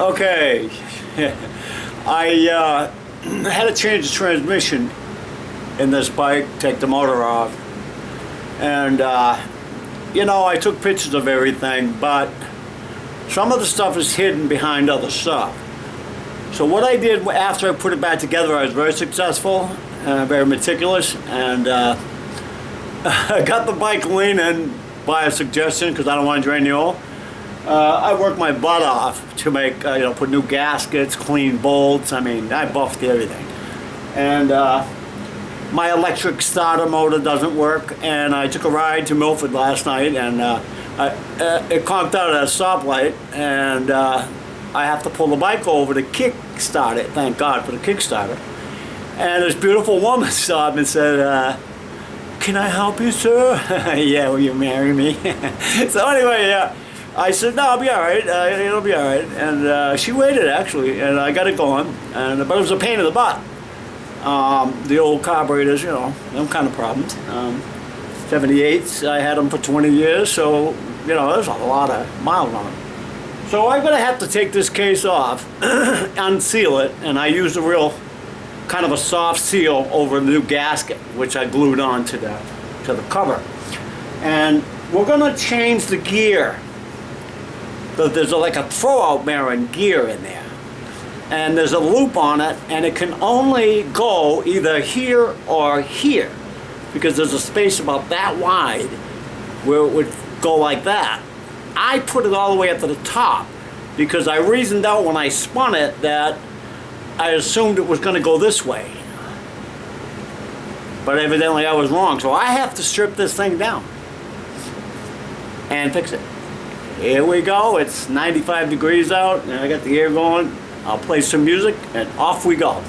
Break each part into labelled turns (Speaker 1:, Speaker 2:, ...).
Speaker 1: Okay, I had to change the transmission in this bike, take the motor off, and you know, I took pictures of everything, but some of the stuff is hidden behind other stuff. So what I did after I put it back together, I was very successful, very meticulous, and I got the bike leaning by a suggestion because I don't want to drain the oil. I worked my butt off to make, you know, put new gaskets, clean bolts. I mean, I buffed everything. And my electric starter motor doesn't work. And I took a ride to Milford last night, and it conked out at a stoplight, and I have to pull the bike over to kick start it. Thank God for the Kickstarter. And this beautiful woman stopped and said, "Can I help you, sir?" "Yeah, will you marry me?" So anyway, yeah. I said, "No, I'll be all right. It'll be all right." And she waited, actually, and I got it going. But it was a pain in the butt. The old carburetors, you know, them kind of problems. 78s, I had them for 20 years, so, you know, there's a lot of miles on them. So I'm going to have to take this case off, unseal it, and I used a real kind of a soft seal over the new gasket, which I glued on to the cover. And we're going to change the gear. There's like a throwout mirror and gear in there, and there's a loop on it, and it can only go either here or here, because there's a space about that wide where it would go like that. I put it all the way up to the top because I reasoned out when I spun it that I assumed it was going to go this way, but evidently I was wrong. So I have to strip this thing down and fix it. Here we go. It's 95 degrees out, and I got the air going. I'll play some music, and off we go.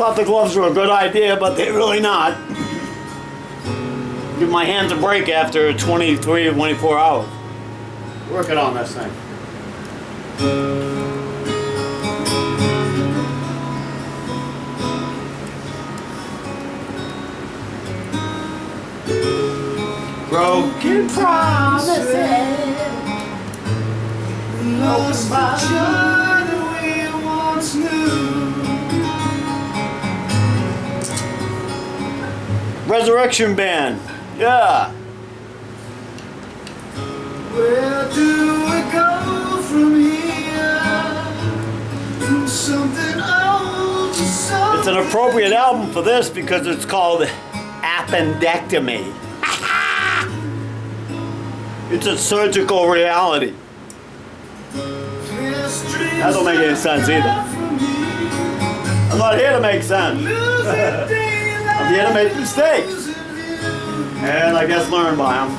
Speaker 1: thought the gloves were a good idea, but they're really not. Give my hands a break after 23 to 24 hours. Working on this thing. Broken promises. Lost the joy we once knew. Resurrection Band. Yeah.
Speaker 2: Where do we go from here? From something old to something.
Speaker 1: It's an appropriate album for this because it's called Appendectomy. It's a surgical reality. That don't make any sense either. I'm not here to make sense. I'm here to make mistakes. And I guess learn by them.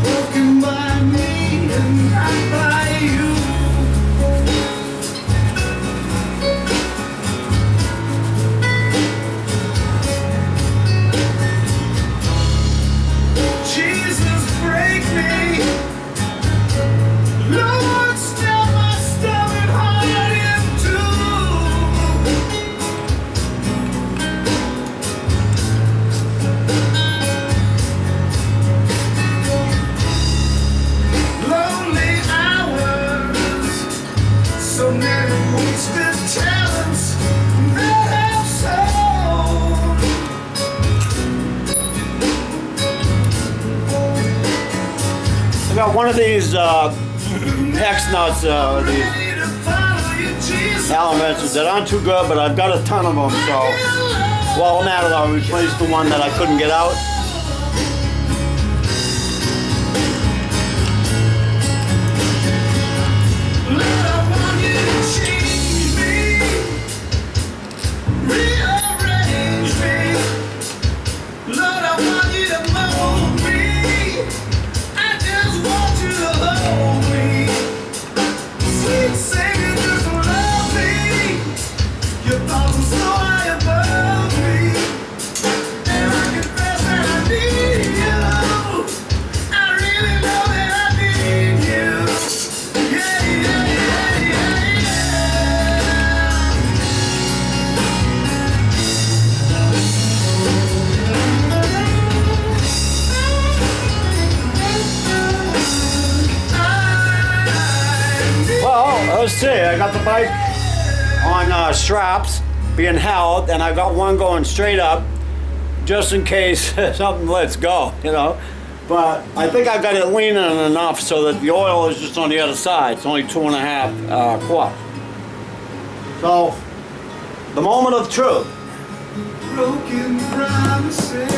Speaker 2: Broken by me and not by you. Jesus, break me. Lord, stab my stubborn heart in two. So many wasted talents that have sold.
Speaker 1: I got one of these hex nuts, these Allen wrenches that aren't too good, but I've got a ton of them, so while I'm at it, I'll replace the one that I couldn't get out. Let's see, I got the bike on straps being held, and I got one going straight up just in case something lets go, you know. But I think I got it leaning enough so that the oil is just on the other side. It's only 2.5 quarts. So, the moment of truth.
Speaker 2: Broken promises.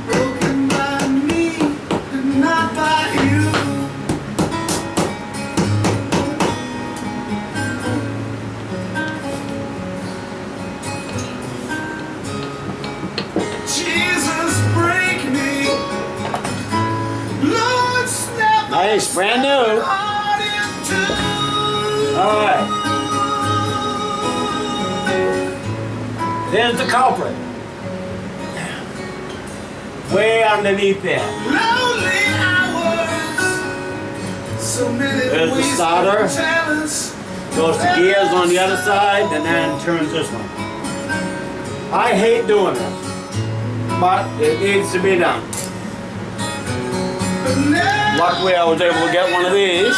Speaker 2: Broken by me and not by you.
Speaker 1: Nice, brand new. All right. There's the culprit. Way underneath there.
Speaker 2: Lonely hours,
Speaker 1: There's the starter. Goes to gears on the other side and then turns this one. I hate doing this, but it needs to be done. Luckily I was able to get one of these.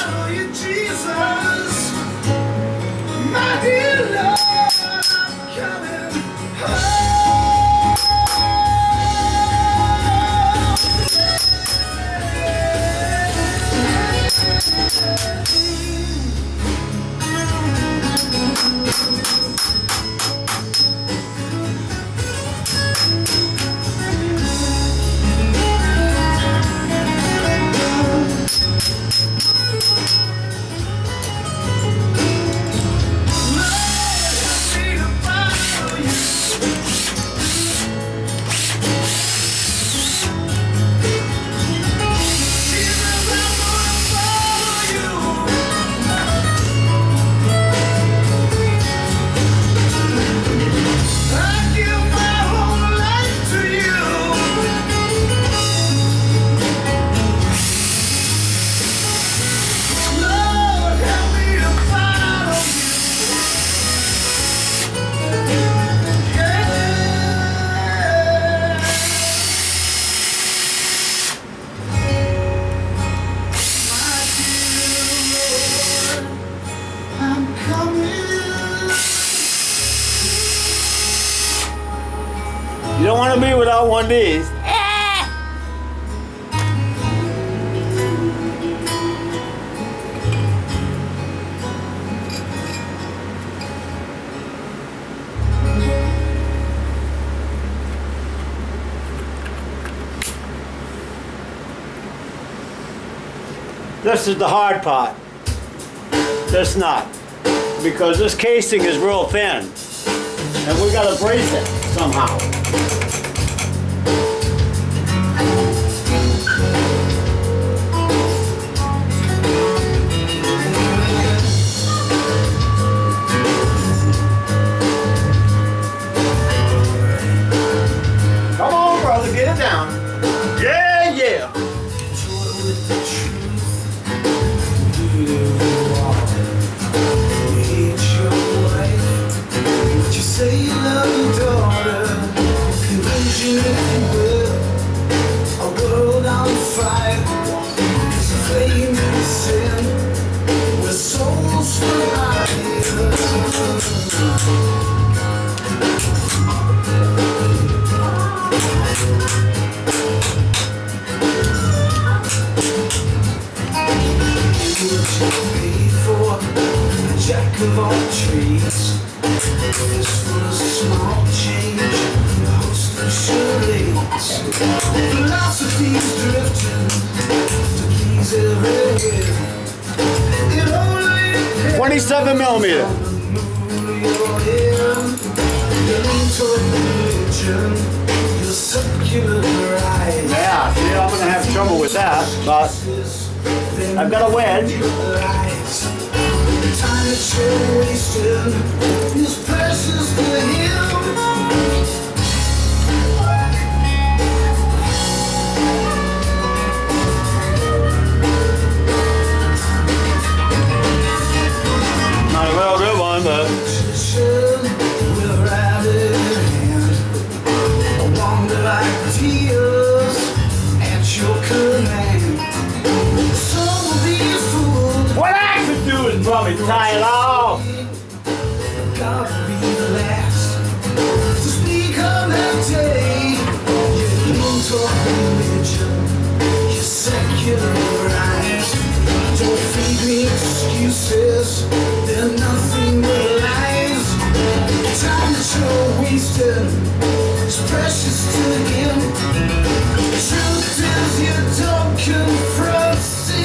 Speaker 1: You don't want to be without one of these. This is the hard part. This nut. Because this casing is real thin. And we gotta brace it somehow. Come on, brother, get it down. Yeah, yeah.
Speaker 2: Say you love your daughter, envision if you will, a world on fire, it's a flame in sin, where souls fly. Paid for a jack of all trades. This was a small change, a host of charades. Philosophy's drifting to please everyone. It only depends
Speaker 1: 27 millimeter.
Speaker 2: on the mood you're in. Your lean toward religion, your secular rise.
Speaker 1: Yeah, see, I'm gonna have trouble with that, but I've got a wedge.
Speaker 2: Time that you're wasting is precious to him.
Speaker 1: Not a real good one, but
Speaker 2: With a rabbit hand, I wander like tears at your command. Some of these fools
Speaker 1: what I could do is probably tie it off.
Speaker 2: God be the last to speak on that day. You don't talk religion, you secularize. Don't feed me excuses, they're nothing but lies. Time that you're wasting is precious to him. The truth is you don't confront sin.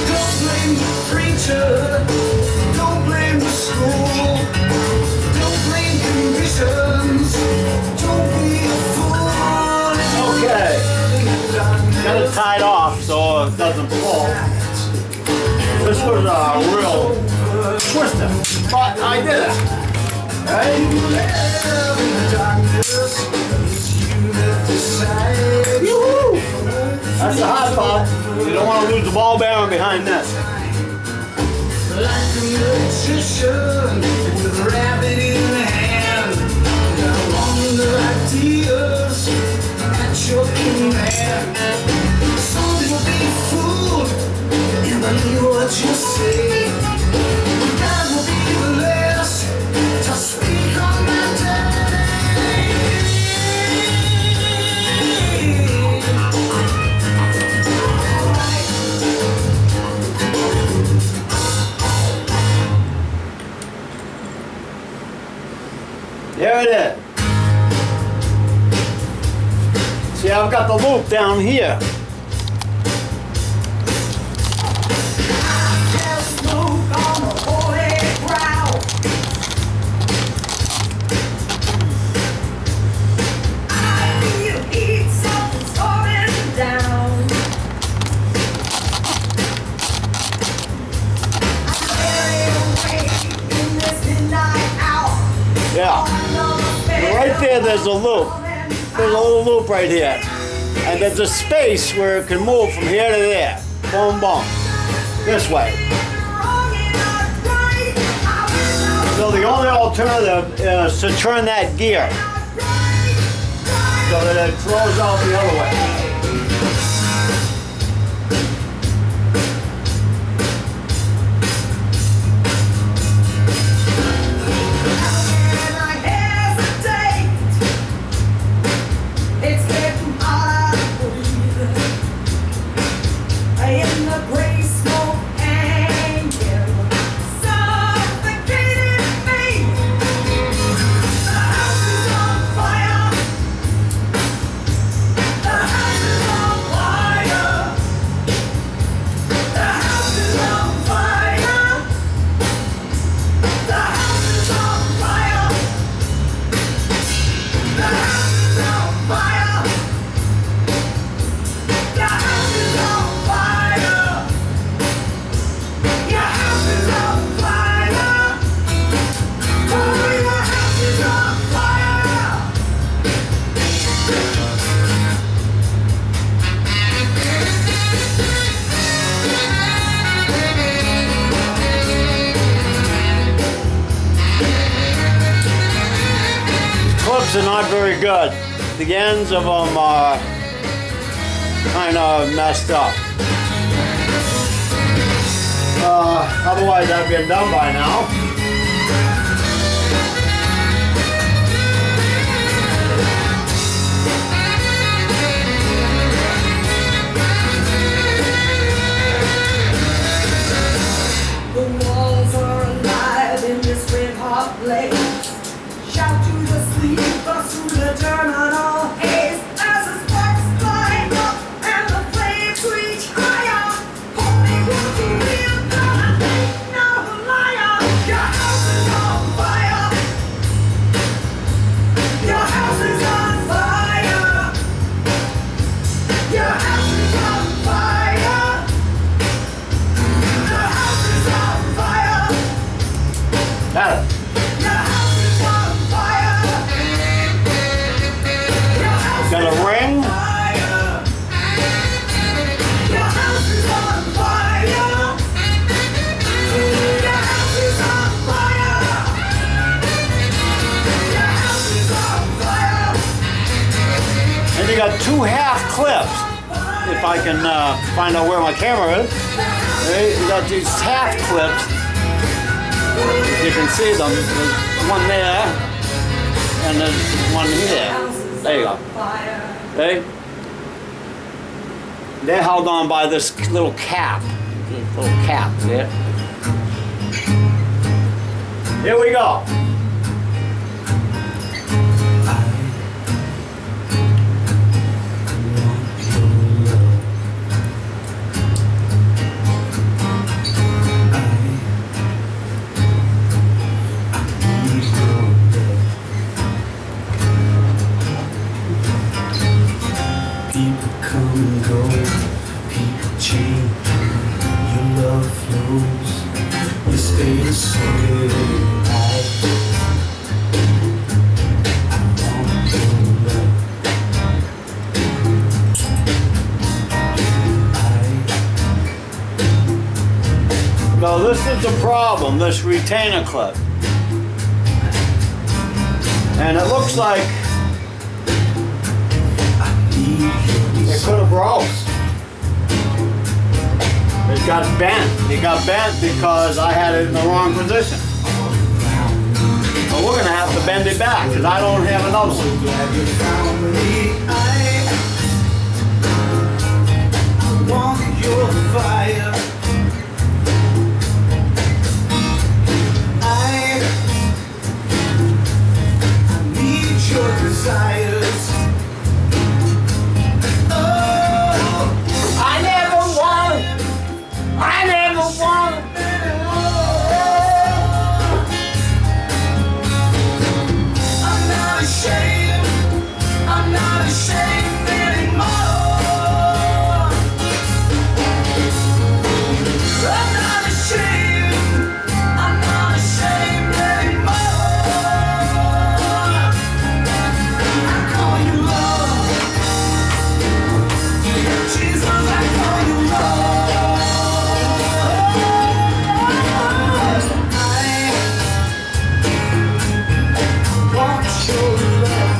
Speaker 2: Don't blame the preacher, don't
Speaker 1: got it tied off so it doesn't fall. This was a real twister, but I did it. Right? Woo-hoo! That's the hot part. You don't want to lose the ball bearing behind this.
Speaker 2: Like a magician with a rabbit in hand, got wonder ideas at your command. Some will be fooled and believe what you say. God will be the last to speak on that day.
Speaker 1: There it is. See, I've got the loop down here. Yeah. Right there, there's a loop. There's a little loop right here. And there's a space where it can move from here to there. Boom, boom. This way. So the only alternative is to turn that gear so that it throws out the other way. Are not very good. The ends of them are kind of messed up. Otherwise I've been done by now.
Speaker 3: The walls are alive in this red hot blaze. Shout to the sleepers through the terminal haze as the sparks fly up and the flames reach higher. Holding on to real God, no liar. Your house is on fire. Your house is on fire. Your house is on fire. Your house is on fire.
Speaker 1: Got it. Got a ring?
Speaker 3: Your house is on fire. Your house is on fire. Your house is on fire.
Speaker 1: And you got two half clips. If I can find out where my camera is. Okay, you got these half clips. You can see them. There's one there and there's one here. There you go. Okay? They're held on by this little cap. Little cap, see it? Here we go.
Speaker 2: People come and go, people change, your love flows, you stay the same. I want your love.
Speaker 1: Now this is the problem, this retainer clip. And it looks like it could have broke. It got bent. It got bent because I had it in the wrong position. But we're gonna have to bend it back because I don't have another one.
Speaker 2: I want your fire. I need your desires.
Speaker 1: I never won.
Speaker 2: I'm not ashamed. I'm not ashamed anymore. I'm not ashamed. I'm not ashamed anymore. I call you love. Jesus, I call you love. I want your love.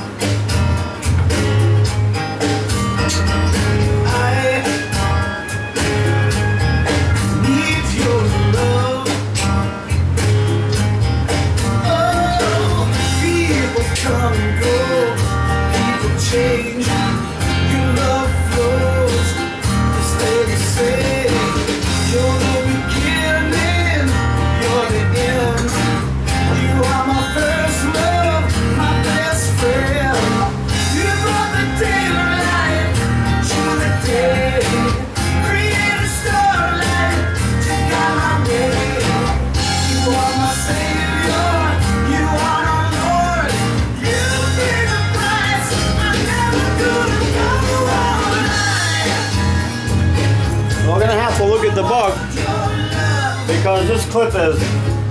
Speaker 2: I need your love. Oh, people come and go, people change. Your love flows, you stay the same. You're the beginning, you're the end. You are my first love, my best friend. You brought the daylight to the day. Created starlight to guide my way. You are my savior, you are our Lord. You pay the price, I never could have come along.
Speaker 1: We're gonna have to look at the book
Speaker 2: Your love,
Speaker 1: because this clip is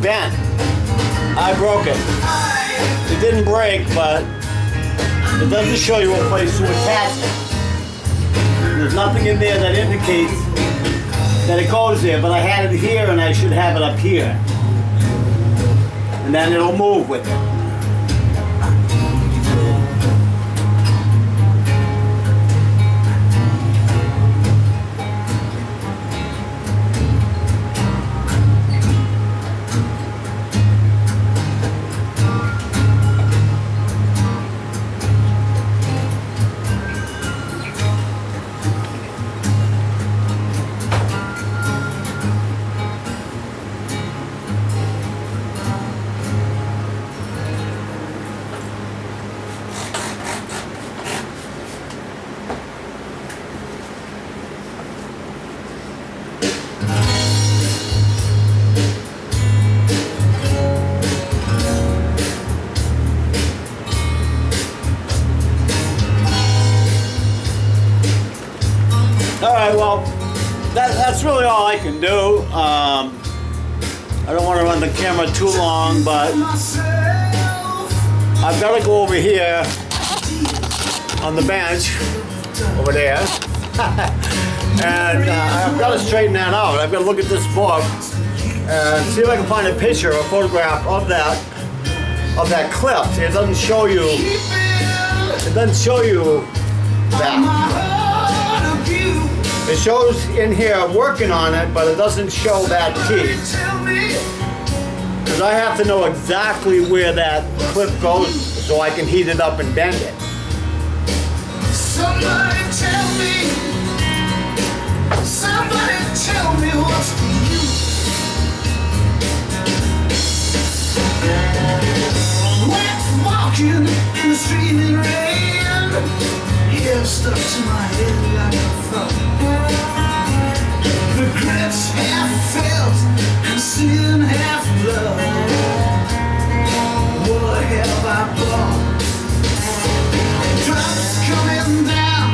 Speaker 1: bent. I broke it. It didn't break, but it doesn't show you a place to attach it. There's nothing in there that indicates that it goes there, but I had it here and I should have it up here. And then it'll move with it. All right, well, that's really all I can do. I don't want to run the camera too long, but
Speaker 2: myself.
Speaker 1: I've got to go over here on the bench over there, and I've got to straighten that out. I've got to look at this book and see if I can find a picture or photograph of that clip. See, it doesn't show you. It doesn't show you that. It shows in here working on it, but it doesn't show that piece. Because I have to know exactly where that clip goes so I can heat it up and bend it.
Speaker 2: Somebody tell me what's the use. Walking in the streaming rain, hair stuck to my head like a thumb. Regrets half felt and sin half loved. What have I bought? Drops coming down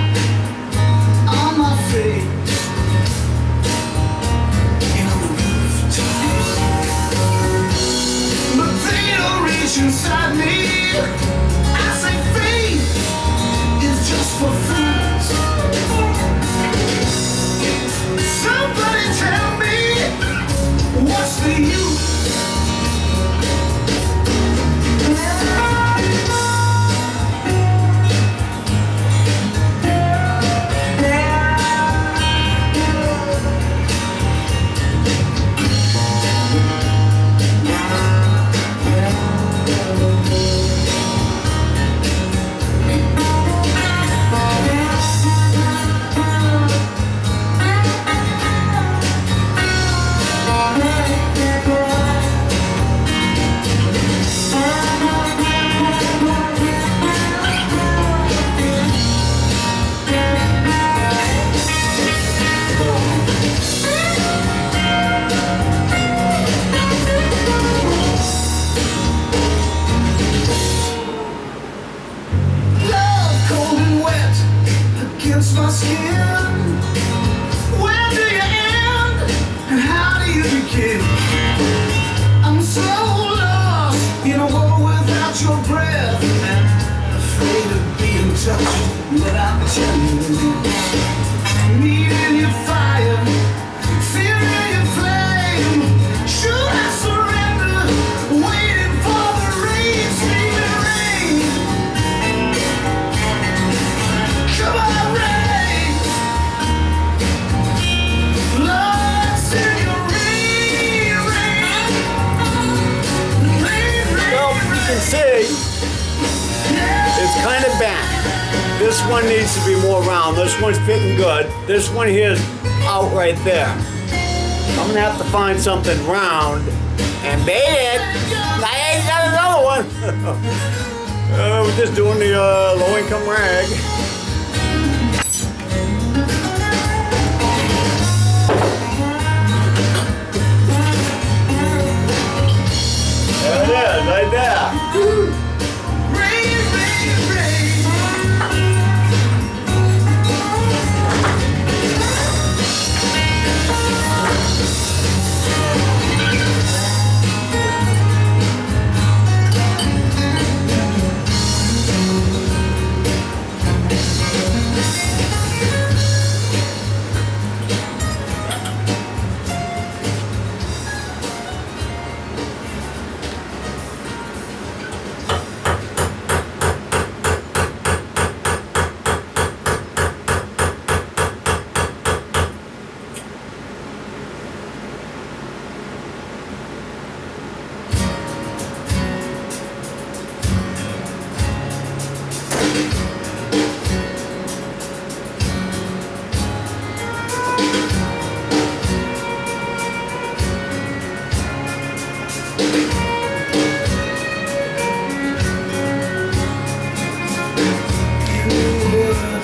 Speaker 2: Needing your fire, feeling your flame. Should I surrender? Waiting for the rain, screaming rain. Come on, rain. Lord, send your rain, rain. Rain, rain,
Speaker 1: Well, you can see it's kind of bent. This one needs to be more round. This one's fitting good. This one here's out right there. I'm gonna have to find something round and bait it. I ain't got another one. We're just doing the low-income rag. There it is, right there.
Speaker 2: rain, rain, rain.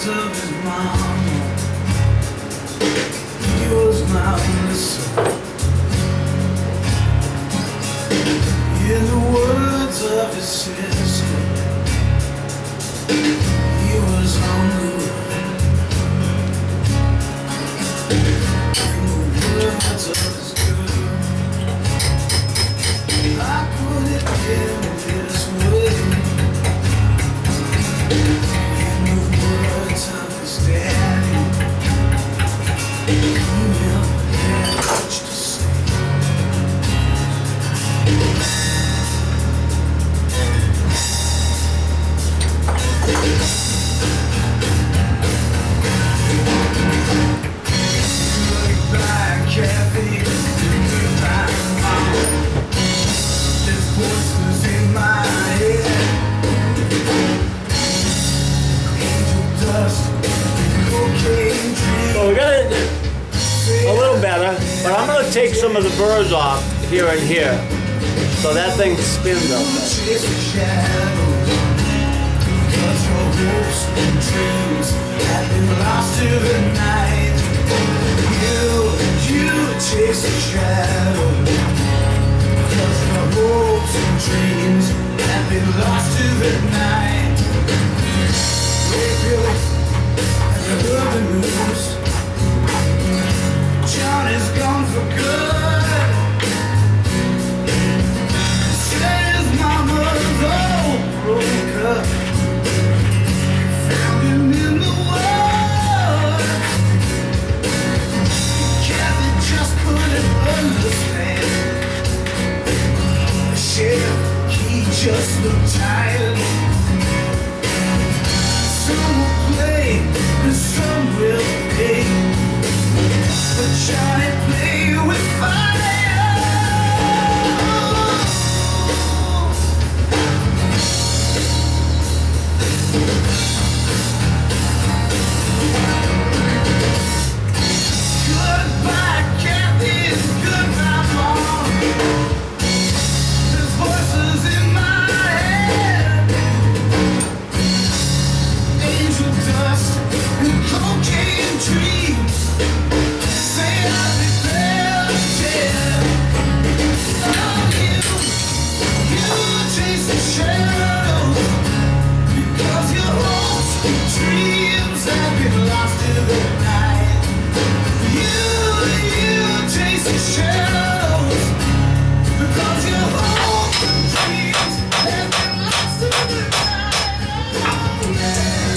Speaker 2: Of his mama, he was my blessing. In the words of his sister, he was hungry. In the words of his girl, I couldn't get this way. Daddy, you never had much to say. Goodbye, Kathy. Goodbye, Mama. There's voices in my head. Angel dust.
Speaker 1: So we got it a little better, but I'm gonna take some of the burrs off here and here, so that thing spins up.
Speaker 2: Chase the shadows, because your hopes and dreams have been lost to the night. You chase the shadows, because your hopes and dreams have been lost to the night. Really, have you heard the news? John is gone for good. Says mama's all broke up. Found him in the woods. Kathy just couldn't understand. Shit, he just looked tired. Some will play and some will pay. But Johnny play with fire. Goodbye, Kathy. Goodbye, Mom. There's voices in my head. Angel dust and cocaine dreams. Say I'll be there again. Oh, you chase the shadows, because your hopes and dreams have been lost in the night. You chase the shadows, because your hopes and dreams have been lost in the night. Oh, yeah.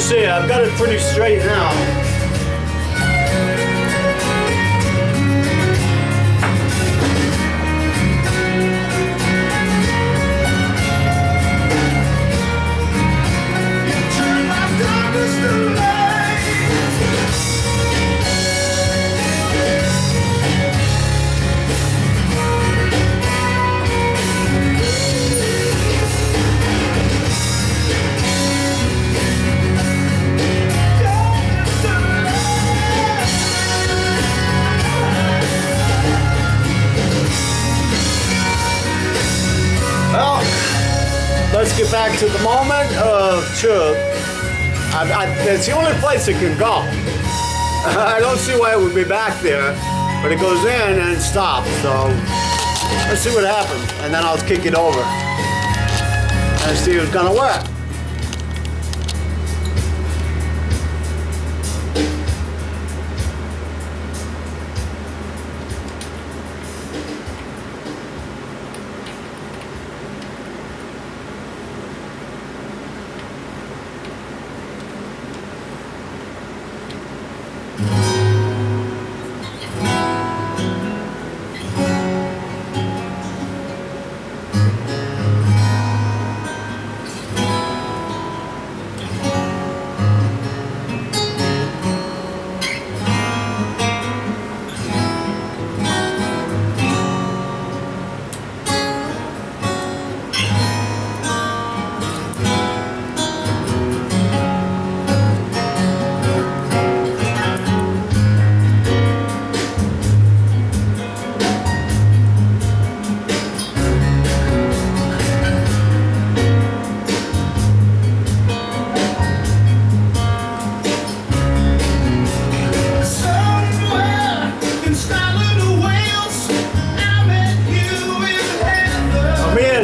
Speaker 1: see, I've got it pretty straight now. Well, let's get back to the moment of truth. It's the only place it can go. I don't see why it would be back there, but it goes in and it stops. So let's see what happens, and then I'll kick it over and see if it's gonna work.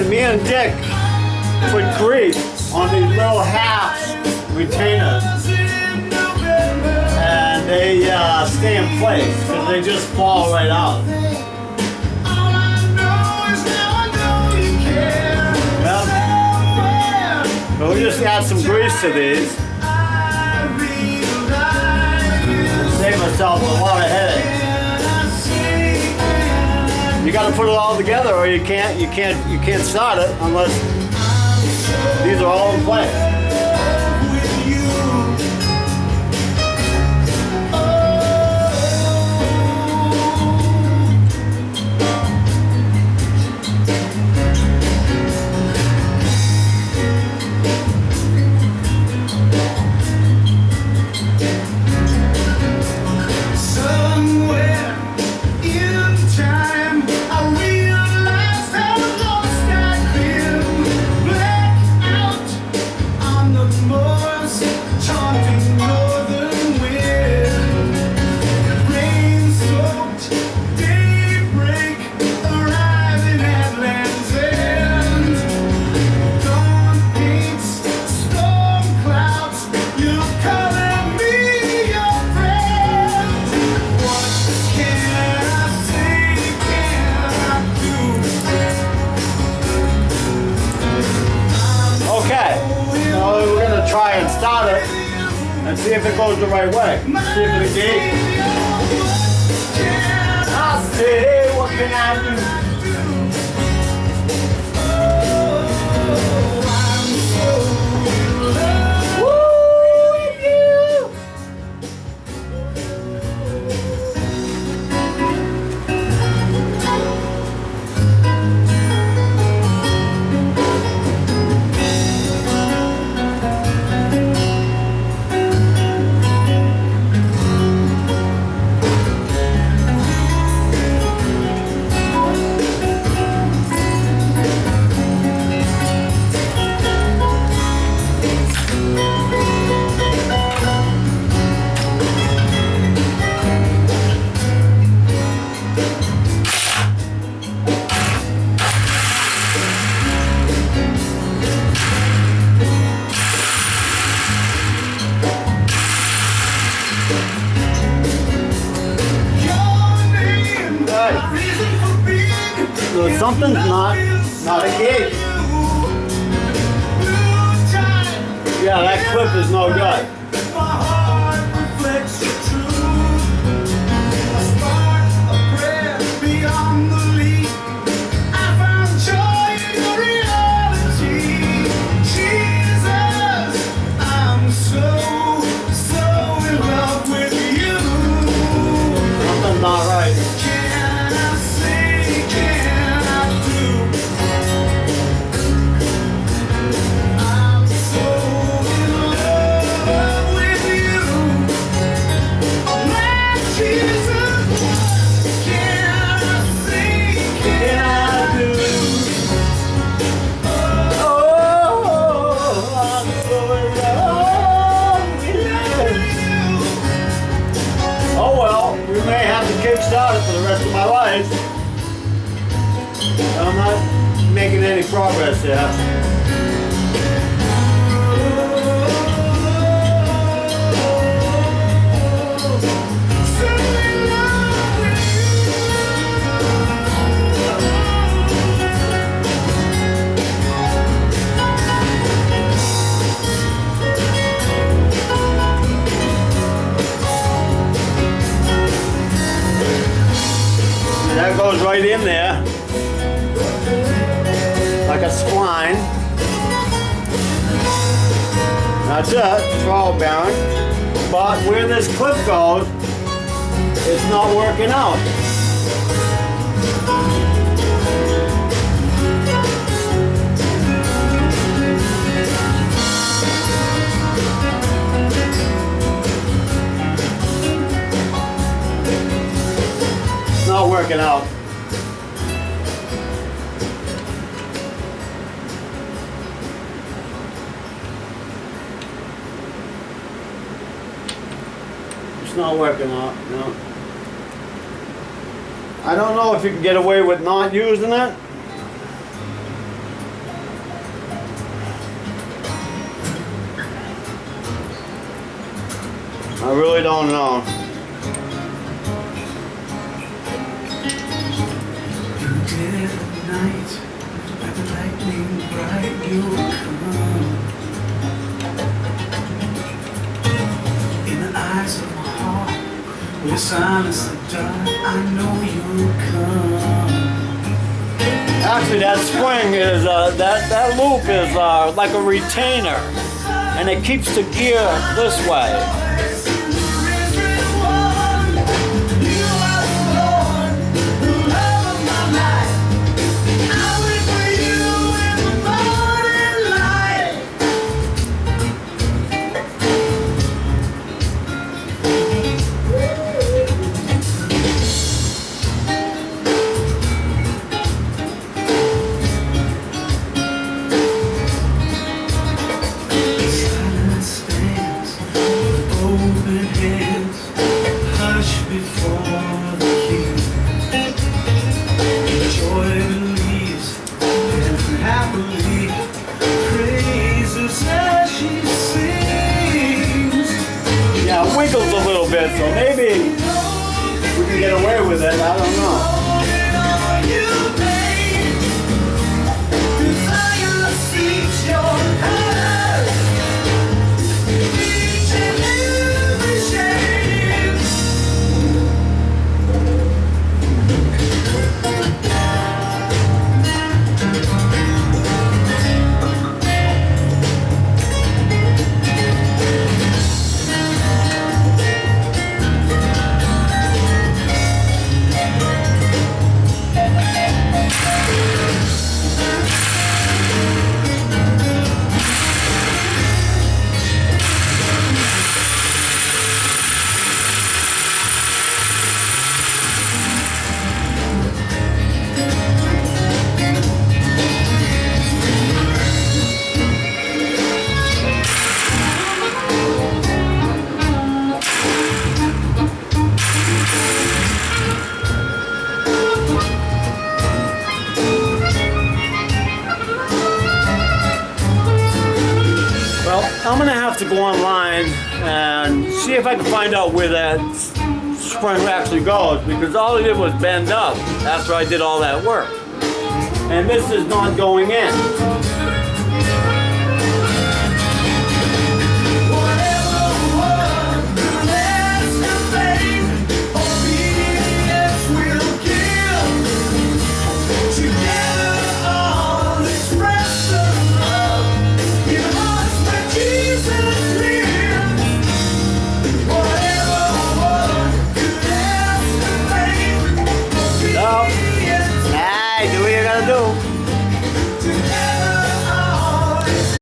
Speaker 1: Me and Dick put grease on these little half retainers, and they stay in place because they just fall right out. Yep. So we just add some grease to these and save ourselves a lot of headaches. You got to put it all together, or you can't start it unless these are all in place. Try and start it and see if it goes the right way. See if it deep. I'll see what can I do. So something's not a gig. Yeah, that clip is no good.
Speaker 2: My heart reflects the truth. A spark, a prayer beyond belief. I found joy in your reality. Jesus, I'm so in love with you.
Speaker 1: Something's not right.
Speaker 2: Can I say, can I do? I'm so in love with you. My Jesus, can I say, can I do?
Speaker 1: Oh, I'm so in love with you. Oh well, we may have to kickstart it for the rest of my life. I'm not making any progress here.
Speaker 2: So in love with
Speaker 1: That goes right in there, like a spline. That's it, it's all bearing. But where this clip goes, it's not working out. It's not working out. It's not working out, no. I don't know if you can get away with not using it. I really don't know.
Speaker 2: dead of night, like the lightning bright, you will come. In the eyes of my heart, where silence the dark, I know you'll come.
Speaker 1: Actually, that spring is that loop is like a retainer, and it keeps the gear this way. Yeah, it wiggles a little bit, so maybe we can get away with it. I don't know. I'm gonna have to go online and see if I can find out where that spring actually goes, because all I did was bend up after I did all that work. And this is not going in.
Speaker 3: Rest